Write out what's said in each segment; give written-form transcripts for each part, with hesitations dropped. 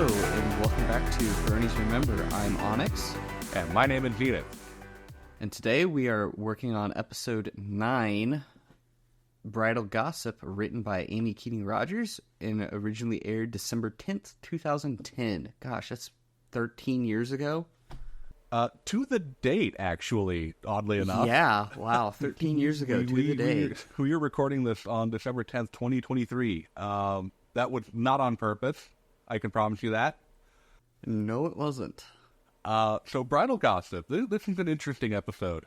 Hello, and welcome back to Bernie's Remember. I'm Onyx. And my name is Zenith. And today we are working on episode 9, Bridle Gossip, written by Amy Keating Rogers, and originally aired December 10th, 2010. Gosh, that's 13 years ago. To the date, actually, oddly enough. Yeah, wow, 13 years ago, to the date. We are recording this on December 10th, 2023. That was not on purpose. I can promise you that. No, it wasn't. So Bridle Gossip, this is an interesting episode.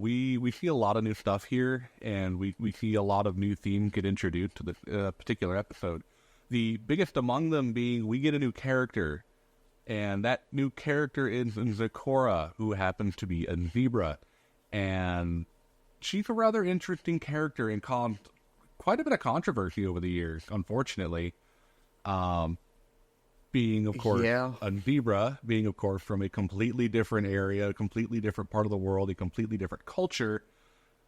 We see a lot of new stuff here, and we see a lot of new themes get introduced to this particular episode. The biggest among them being we get a new character, and that new character is Zecora, who happens to be a zebra. And she's a rather interesting character and caused quite a bit of controversy over the years, unfortunately. Being, of course, a zebra, being, of course, from a completely different area, a completely different part of the world, a completely different culture,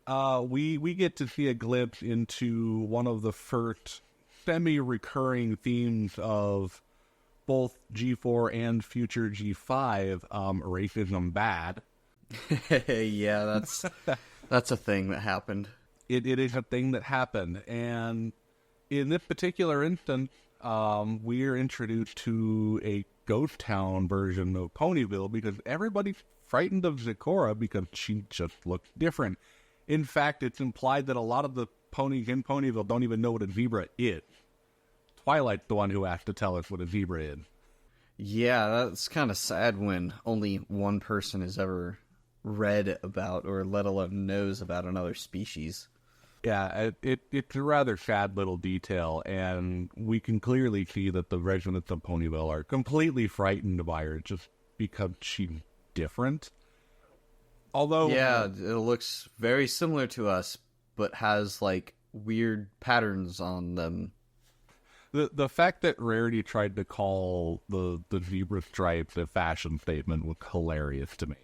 we get to see a glimpse into one of the first semi-recurring themes of both G4 and future G5, racism bad. Yeah, that's a thing that happened. It is a thing that happened, and in this particular instance, we are introduced to a ghost town version of Ponyville because everybody's frightened of Zecora because she just looks different. In fact, it's implied that a lot of the ponies in Ponyville don't even know what a zebra is. Twilight's the one who has to tell us what a zebra is. Yeah, that's kind of sad when only one person has ever read about or let alone knows about another species. Yeah, it's a rather sad little detail, and we can clearly see that the residents of Ponyville are completely frightened by her just because she's different. Although, yeah, it looks very similar to us, but has like weird patterns on them. The fact that Rarity tried to call the zebra stripes a fashion statement was hilarious to me.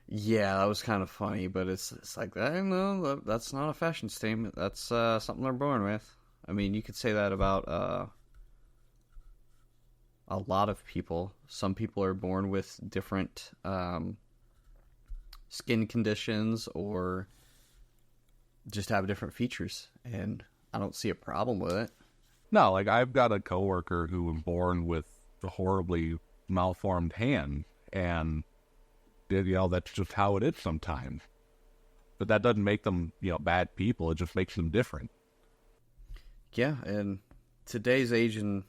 Yeah, that was kind of funny, but it's like, I don't know, that's not a fashion statement. That's something they're born with. I mean, you could say that about a lot of people. Some people are born with different skin conditions or just have different features, and I don't see a problem with it. No, like I've got a coworker who was born with a horribly malformed hand, and that's just how it is sometimes. But that doesn't make them, bad people. It just makes them different. Yeah, and today's Asian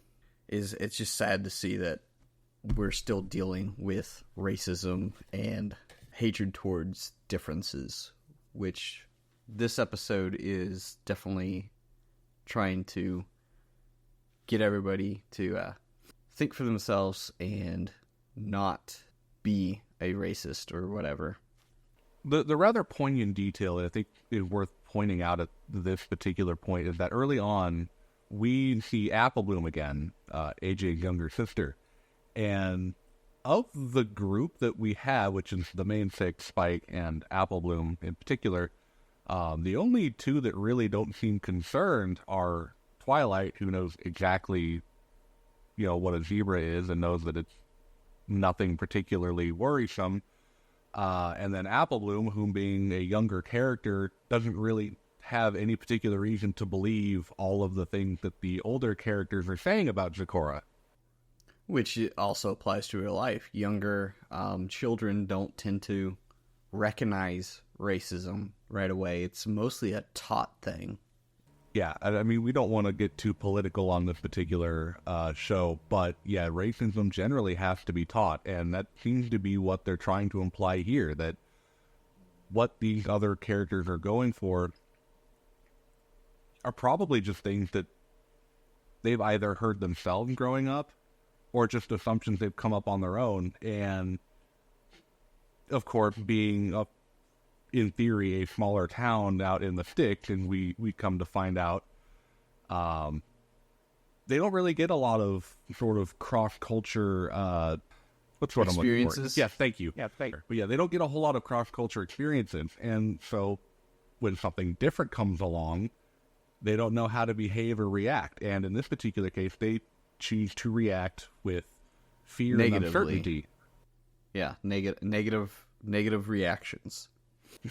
it's just sad to see that we're still dealing with racism and hatred towards differences, which this episode is definitely trying to get everybody to think for themselves and not be a racist or whatever. The rather poignant detail that I think is worth pointing out at this particular point is that early on, we see Apple Bloom again, AJ's younger sister. And of the group that we have, which is the main six, Spike and Apple Bloom in particular, the only two that really don't seem concerned are Twilight, who knows exactly, what a zebra is and knows that it's nothing particularly worrisome, and then Apple Bloom, whom being a younger character, doesn't really have any particular reason to believe all of the things that the older characters are saying about Zecora. Which also applies to real life. Younger children don't tend to recognize racism right away. It's mostly a taught thing. Yeah, I mean, we don't want to get too political on this particular show, but yeah, racism generally has to be taught, and that seems to be what they're trying to imply here, that what these other characters are going for are probably just things that they've either heard themselves growing up, or just assumptions they've come up on their own, and of course, being up in theory, a smaller town out in the sticks, and we come to find out they don't really get a lot of sort of cross-culture what's what experiences? I'm looking for. Yes, thank you. Yeah, thank you. But yeah, they don't get a whole lot of cross-culture experiences, and so when something different comes along, they don't know how to behave or react. And in this particular case, they choose to react with fear and uncertainty. Yeah, negative reactions.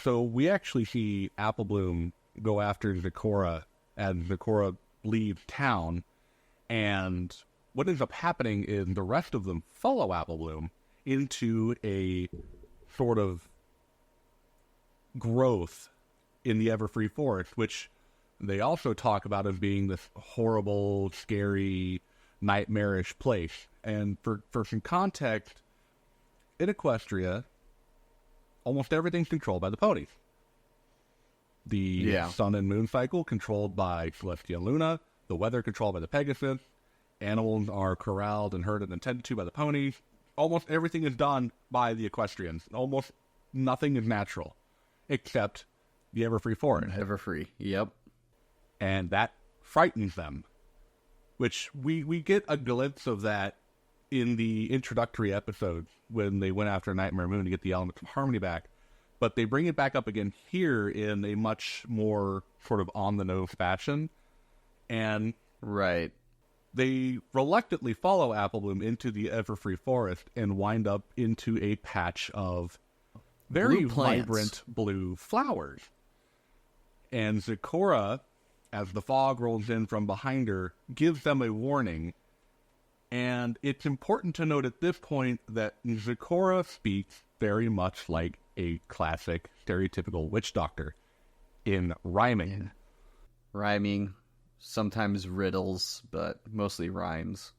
So we actually see Apple Bloom go after Zecora as Zecora leaves town, and what ends up happening is the rest of them follow Apple Bloom into a sort of growth in the Everfree Forest, which they also talk about as being this horrible, scary, nightmarish place. And for some context, in Equestria, almost everything's controlled by the ponies. The sun and moon cycle controlled by Celestia and Luna, the weather controlled by the Pegasus, animals are corralled and herded and tended to by the ponies. Almost everything is done by the equestrians. Almost nothing is natural, except the Everfree Forest. Everfree, yep. And that frightens them, which we get a glimpse of that in the introductory episode when they went after Nightmare Moon to get the elements of harmony back. But they bring it back up again here in a much more sort of on-the-nose fashion. And right, they reluctantly follow Apple Bloom into the Everfree Forest and wind up into a patch of very vibrant blue flowers. And Zecora, as the fog rolls in from behind her, gives them a warning. And it's important to note at this point that Zecora speaks very much like a classic, stereotypical witch doctor in rhyming. Rhyming, sometimes riddles, but mostly rhymes.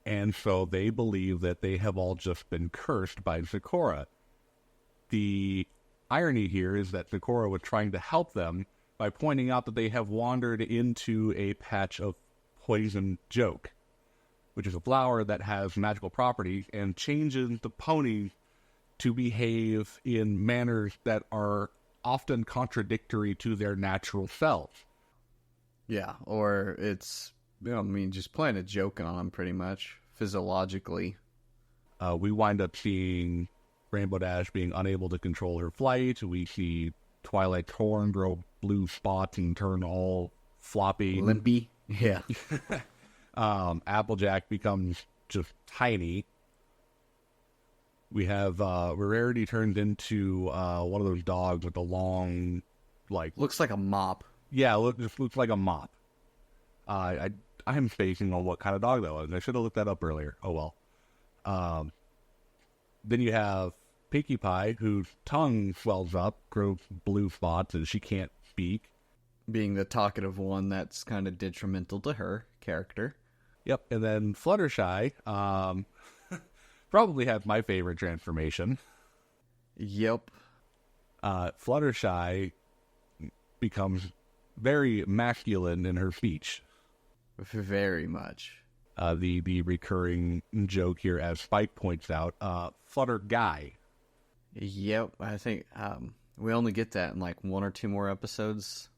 And so they believe that they have all just been cursed by Zecora. The irony here is that Zecora was trying to help them by pointing out that they have wandered into a patch of poison joke, which is a flower that has magical properties and changes the pony to behave in manners that are often contradictory to their natural selves. Yeah, or it's, just playing a joke on them pretty much, physiologically. We wind up seeing Rainbow Dash being unable to control her flight. We see Twilight Torn grow blue spots and turn all floppy. Limpy. Yeah. Applejack becomes just tiny. We have Rarity turned into one of those dogs with a long, looks like a mop. Yeah, just looks like a mop. I'm spacing on what kind of dog that was. I should have looked that up earlier. Oh well. Then you have Pinkie Pie, whose tongue swells up, grows blue spots, and she can't speak. Being the talkative one, that's kind of detrimental to her character. Yep, and then Fluttershy, probably has my favorite transformation. Yep. Fluttershy becomes very masculine in her speech. Very much. The recurring joke here, as Spike points out, Flutter Guy. Yep, I think we only get that in one or two more episodes.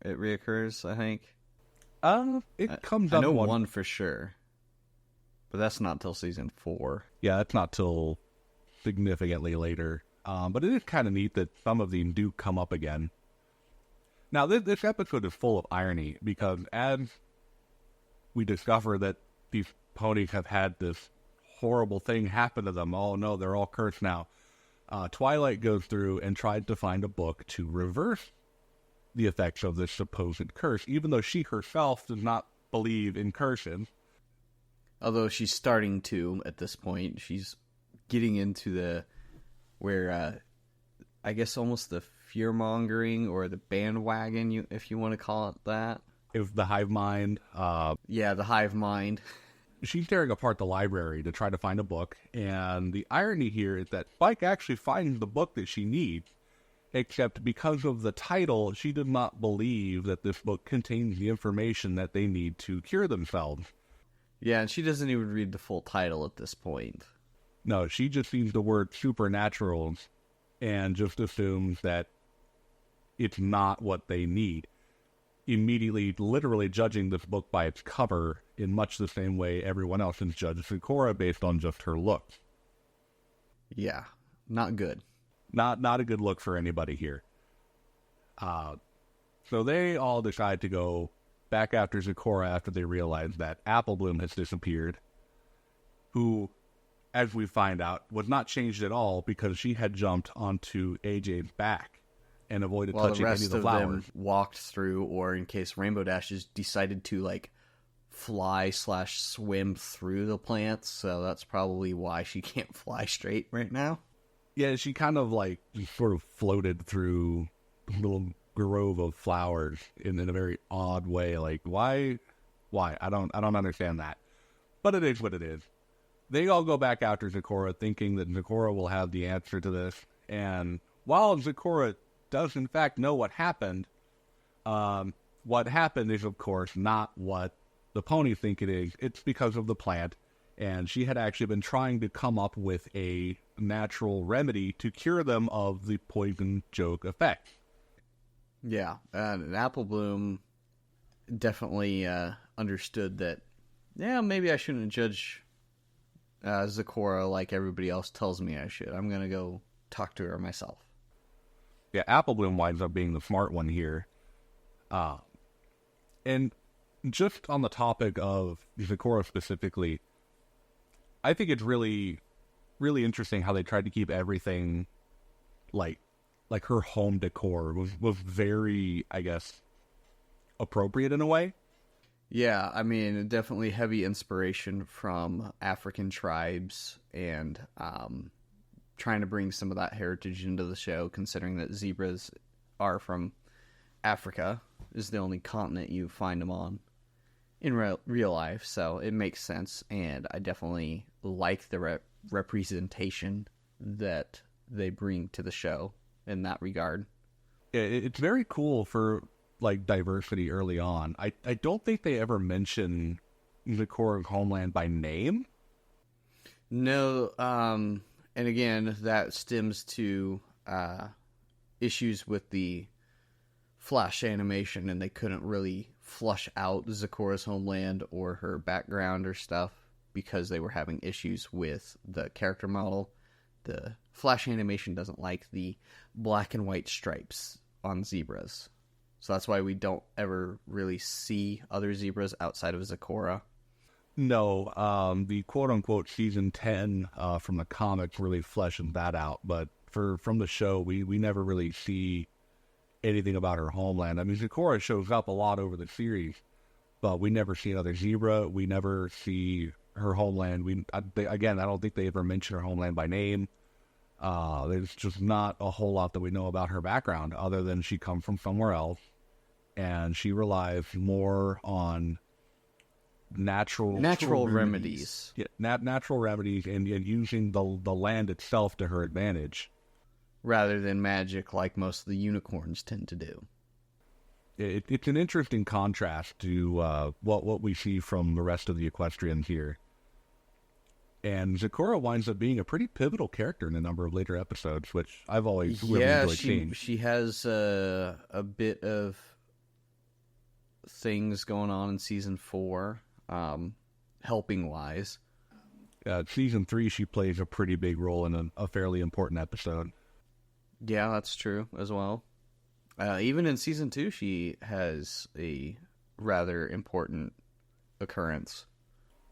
It reoccurs, I think. It comes up. I know one for sure, but that's not till season 4. Yeah, that's not till significantly later. But it is kind of neat that some of them do come up again. Now, this episode is full of irony, because as we discover that these ponies have had this horrible thing happen to them, oh no, they're all cursed now, Twilight goes through and tried to find a book to reverse the effects of this supposed curse, even though she herself does not believe in curses. Although she's starting to at this point. She's getting into I guess almost the fear-mongering or the bandwagon, if you want to call it that. It was the hive mind. Yeah, the hive mind. She's tearing apart the library to try to find a book, and the irony here is that Spike actually finds the book that she needs, except because of the title, she does not believe that this book contains the information that they need to cure themselves. Yeah, and she doesn't even read the full title at this point. No, she just sees the word supernatural and just assumes that it's not what they need. Immediately, literally judging this book by its cover in much the same way everyone else has judged Zecora based on just her looks. Yeah, not good. Not a good look for anybody here. So they all decide to go back after Zecora after they realize that Apple Bloom has disappeared, who as we find out, was not changed at all because she had jumped onto AJ's back and avoided touching any of the flowers. Them walked through, or in case Rainbow Dashes decided to like fly/swim through the plants, so that's probably why she can't fly straight right now. Yeah, she kind of like sort of floated through a little grove of flowers in a very odd way. Like, why? I don't understand that. But it is what it is. They all go back after Zecora, thinking that Zecora will have the answer to this. And while Zecora does in fact know what happened is, of course, not what the ponies think it is. It's because of the plant. And she had actually been trying to come up with a natural remedy to cure them of the poison joke effect. Yeah, and Apple Bloom definitely understood that, yeah, maybe I shouldn't judge Zecora like everybody else tells me I should. I'm going to go talk to her myself. Yeah, Apple Bloom winds up being the smart one here. And just on the topic of Zecora specifically, I think it's really, really interesting how they tried to keep everything like her home decor was very, I guess, appropriate in a way. Yeah, I mean, definitely heavy inspiration from African tribes and trying to bring some of that heritage into the show, considering that zebras are from Africa, is the only continent you find them on in real life, so it makes sense, and I definitely like the representation that they bring to the show in that regard. It's very cool for like diversity early on. I don't think they ever mention Zecora's homeland by name. No, and again, that stems to issues with the Flash animation, and they couldn't really flush out Zecora's homeland or her background or stuff because they were having issues with the character model. The Flash animation doesn't like the black and white stripes on zebras. So that's why we don't ever really see other zebras outside of Zecora. No, the quote-unquote Season 10 from the comics really fleshes that out. But from the show, we never really see anything about her homeland. I mean, Zecora shows up a lot over the series, but we never see another zebra. We never see her homeland. I don't think they ever mention her homeland by name. There's just not a whole lot that we know about her background other than she comes from somewhere else, and she relies more on natural remedies. Yeah, natural remedies and using the land itself to her advantage. Rather than magic like most of the unicorns tend to do. It's an interesting contrast to what we see from the rest of the equestrians here. And Zecora winds up being a pretty pivotal character in a number of later episodes, which I've always really enjoyed seeing. She has a bit of things going on in Season 4, helping-wise. Season 3, she plays a pretty big role in a fairly important episode. Yeah, that's true as well. Even in Season 2, she has a rather important occurrence.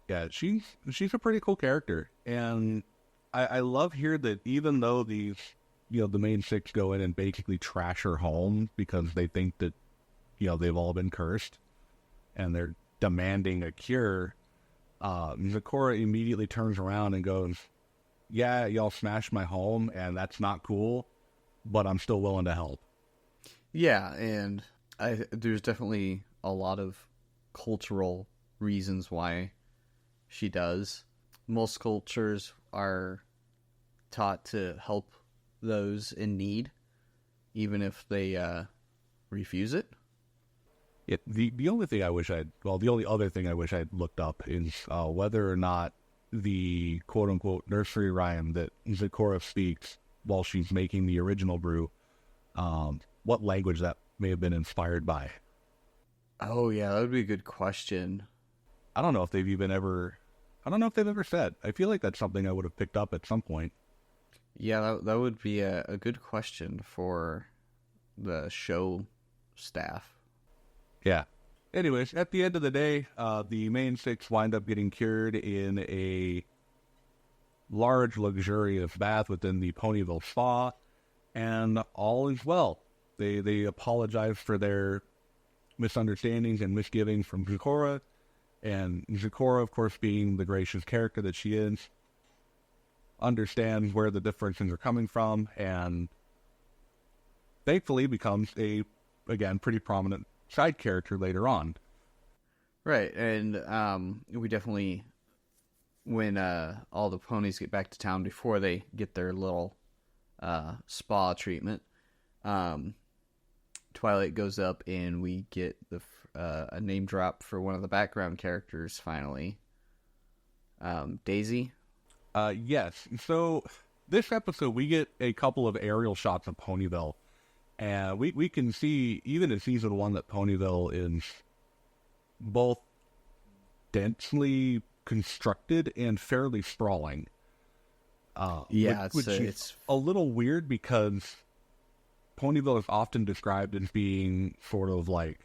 Yeah, she's a pretty cool character, and I love here that even though these, the main six go in and basically trash her home because they think that, they've all been cursed, and they're demanding a cure, Zecora immediately turns around and goes, yeah, y'all smashed my home, and that's not cool, but I'm still willing to help. Yeah, and there's definitely a lot of cultural reasons why she does. Most cultures are taught to help those in need, even if they refuse it. Yeah, the only thing the only other thing I wish I'd looked up is whether or not the quote-unquote nursery rhyme that Zecora speaks while she's making the original brew, what language that may have been inspired by. Oh, yeah, that would be a good question. I don't know if they've ever said. I feel like that's something I would have picked up at some point. Yeah, that would be a good question for the show staff. Yeah. Anyways, at the end of the day, the main six wind up getting cured in a large, luxurious bath within the Ponyville Spa, and all is well. They apologize for their misunderstandings and misgivings from Zukora, and Zukora, of course, being the gracious character that she is, understands where the differences are coming from, and thankfully becomes a, again, pretty prominent side character later on. Right, and we definitely, when all the ponies get back to town before they get their little spa treatment, Twilight goes up and we get a name drop for one of the background characters finally. Daisy? Yes. So this episode, we get a couple of aerial shots of Ponyville. And we can see, even in Season 1, that Ponyville is both densely constructed and fairly sprawling. Which is a little weird because Ponyville is often described as being sort of like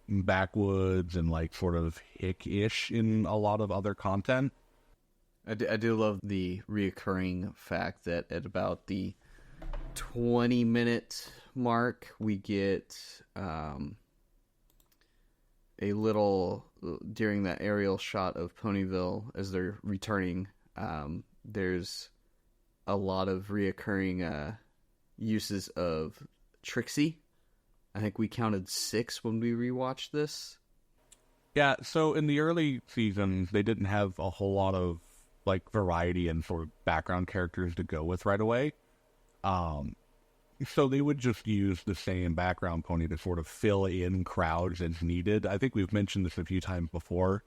backwoods and like sort of hick-ish in a lot of other content. I do love the reoccurring fact that at about the 20-minute mark, we get a little, during that aerial shot of Ponyville as they're returning, there's a lot of reoccurring uses of Trixie. I think we counted 6 when we rewatched this. Yeah, so in the early seasons, they didn't have a whole lot of like variety and sort of background characters to go with right away. So they would just use the same background pony to sort of fill in crowds as needed. I think we've mentioned this a few times before.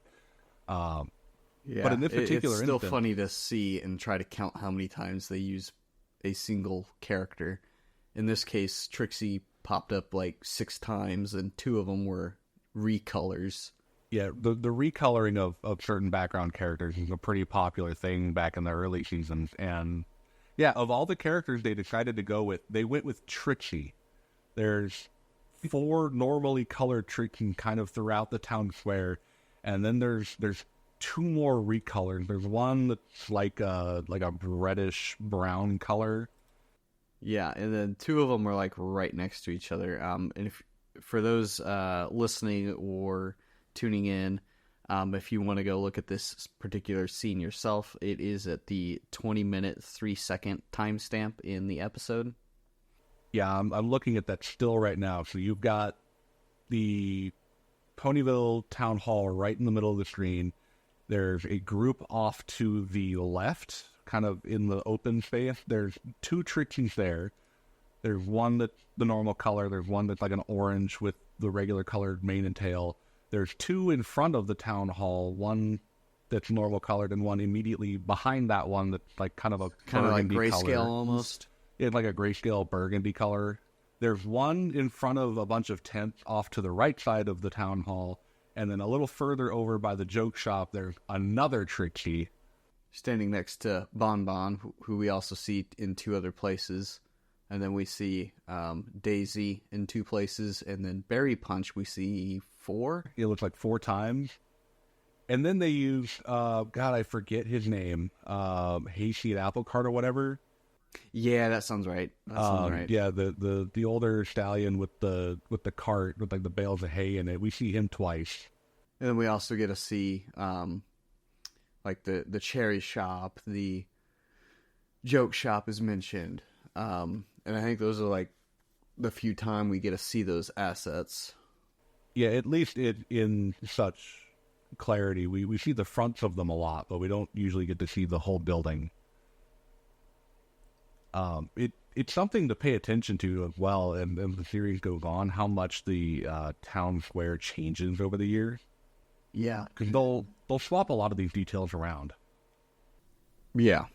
Yeah, but in this particular it's still instance, funny to see and try to count how many times they use a single character. In this case, Trixie popped up like 6 times, and 2 of them were recolors. Yeah, the recoloring of certain background characters is a pretty popular thing back in the early seasons. And yeah, of all the characters they decided to go with, they went with Trixie. There's 4 normally colored Trixie kind of throughout the town square, and then there's 2 more recolors. There's one that's like a reddish brown color. Yeah, and then 2 of them are like right next to each other. And if for those listening or tuning in, if you want to go look at this particular scene yourself, it is at the 20-minute 3-second timestamp in the episode. Yeah, I'm looking at that still right now. So you've got the Ponyville Town Hall right in the middle of the screen. There's a group off to the left, kind of in the open space. There's 2 Trixies there. There's one that's the normal color. There's one that's like an orange with the regular colored mane and tail. There's 2 in front of the town hall, one that's normal colored and one immediately behind that one that's like kind of a burgundy like grayscale color. almost. Yeah, like a grayscale burgundy color. There's one in front of a bunch of tents off to the right side of the town hall, and then a little further over by the joke shop, there's another Trixie standing next to Bon Bon, who we also see in 2 other places. And then we see Daisy in 2 places, and then Berry Punch we see 4. It looks like 4 times. And then they use, God, I forget his name, Hayseed Apple Cart or whatever. Yeah, that sounds right. Yeah, the older stallion with the cart with like the bales of hay in it. We see him twice. And then we also get to see like the cherry shop, the joke shop is mentioned. And I think those are like the few time we get to see those assets. Yeah, at least in such clarity. We see the fronts of them a lot, but we don't usually get to see the whole building. It's something to pay attention to as well, and the series goes on, how much the town square changes over the years. Yeah. Because they'll swap a lot of these details around. Yeah.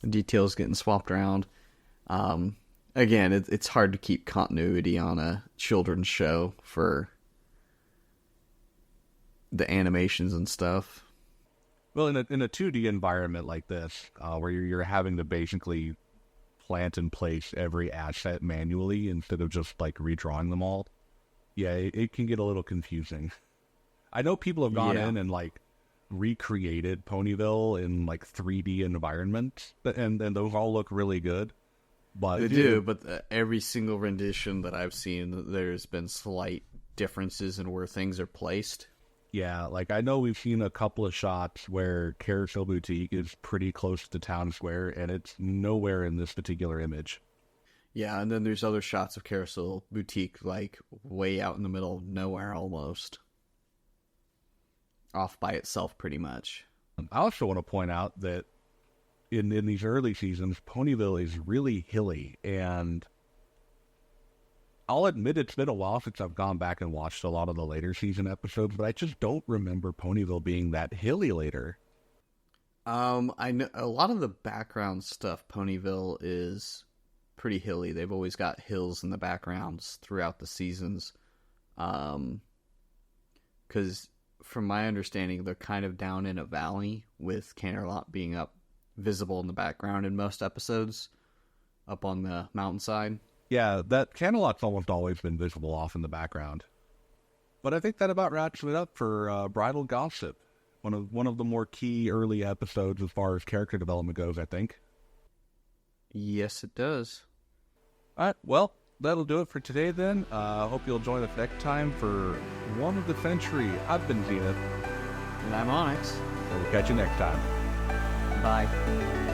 The details getting swapped around. Again, it's hard to keep continuity on a children's show for the animations and stuff. Well, in a 2D environment like this, where you're having to basically plant and place every asset manually instead of just like redrawing them all, yeah, it can get a little confusing. I know people have gone in and like recreated Ponyville in like 3D environments, and those all look really good. But They do, but every single rendition that I've seen, there's been slight differences in where things are placed. Yeah, like I know we've seen a couple of shots where Carousel Boutique is pretty close to the town square, and it's nowhere in this particular image. Yeah, and then there's other shots of Carousel Boutique, like, way out in the middle of nowhere almost. Off by itself, pretty much. I also want to point out that in these early seasons, Ponyville is really hilly, and I'll admit it's been a while since I've gone back and watched a lot of the later season episodes, but I just don't remember Ponyville being that hilly later. I know a lot of the background stuff. Ponyville is pretty hilly. They've always got hills in the backgrounds throughout the seasons. Because from my understanding, they're kind of down in a valley, with Canterlot being up visible in the background in most episodes, up on the mountainside. Yeah, that Canterlot's almost always been visible off in the background. But I think that about wraps it up for Bridle Gossip. One of the more key early episodes as far as character development goes, I think. Yes, it does. All right, well, that'll do it for today then. Hope you'll join us next time for One of the Century. I've been Zenith. And I'm Onyx. And we'll catch you next time. Bye.